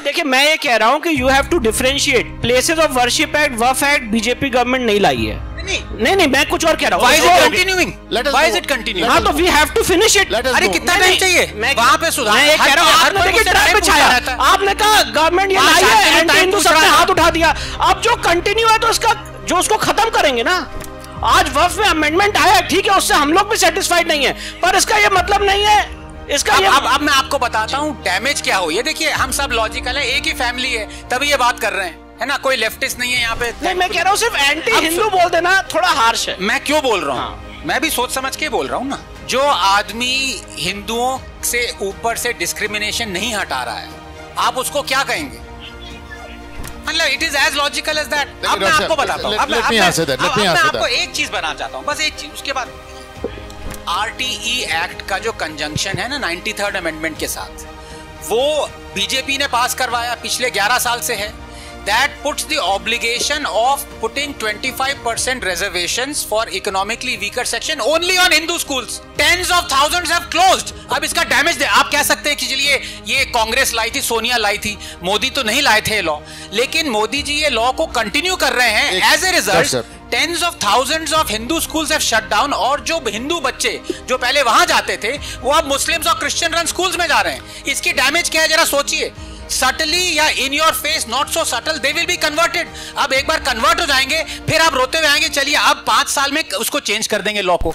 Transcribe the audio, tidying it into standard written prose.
देखिए मैं ये कह रहा हूँ कि you have to differentiate places of worship act, Waqf act BJP government नहीं लाई है। नहीं मैं कुछ और कह रहा हूँ। Why is it continuing? Why is it continuing? हाँ तो we have to finish it। अरे कितना टाइम चाहिए वहाँ पे सुधार? मैं ये कह रहा हूँ आपने देखिए ट्रैप बिछाया, आपने कहा गवर्नमेंट ये लाई है, एंटी हिंदू सबने हाथ उठा दिया। अब जो कंटिन्यू है तो इसका जो उसको खत्म करेंगे ना। आज वक्फ में अमेंडमेंट आया ठीक है, उससे हम लोग भी सेटिस्फाइड नहीं है, पर इसका ये मतलब नहीं है इसका। अब मैं आपको बताता हूँ डैमेज क्या हो। ये देखिए हम सब लॉजिकल है, एक ही फैमिली है तभी ये बात कर रहे हैं, है ना? कोई लेफ्टिस्ट नहीं है यहाँ पे। नहीं मैं कह रहा हूँ सिर्फ एंटी हिंदू बोल देना थोड़ा हार्श है। मैं क्यों बोल रहा हूँ? मैं भी सोच समझ के बोल रहा हूँ ना। जो आदमी हिंदुओं से ऊपर से डिस्क्रिमिनेशन नहीं हटा रहा है, आप उसको क्या कहेंगे? मतलब it is as logical as that. अब मैं आपको बताता हूँ, मैं आपको एक चीज बनाना चाहता हूँ, बस एक चीज। उसके बाद RTE एक्ट का जो कंजंक्शन है ना 93rd अमेंडमेंट के साथ, वो बीजेपी ने पास करवाया, पिछले 11 साल से है। That puts the obligation of putting 25% reservations for economically weaker section only on Hindu schools. Tens of thousands have closed. अब इसका डैमेज दे। आप कह सकते हैं कि चलिए ये कांग्रेस लाई थी, सोनिया लाई थी, मोदी तो नहीं लाए थे लॉ, लेकिन मोदी जी ये लॉ को कंटिन्यू कर रहे हैं। As a result tens of thousands of Hindu schools have shut down, और जो हिंदू बच्चे जो पहले वहां जाते थे वो अब मुस्लिम्स और क्रिश्चियन रन स्कूल्स में जा रहे हैं। इसकी डैमेज क्या है जरा सोचिए। सटली या in your face, not so subtle, they will be converted. अब एक बार कन्वर्ट हो जाएंगे फिर आप रोते हुए आएंगे चलिए अब 5 साल में उसको चेंज कर देंगे लॉ को।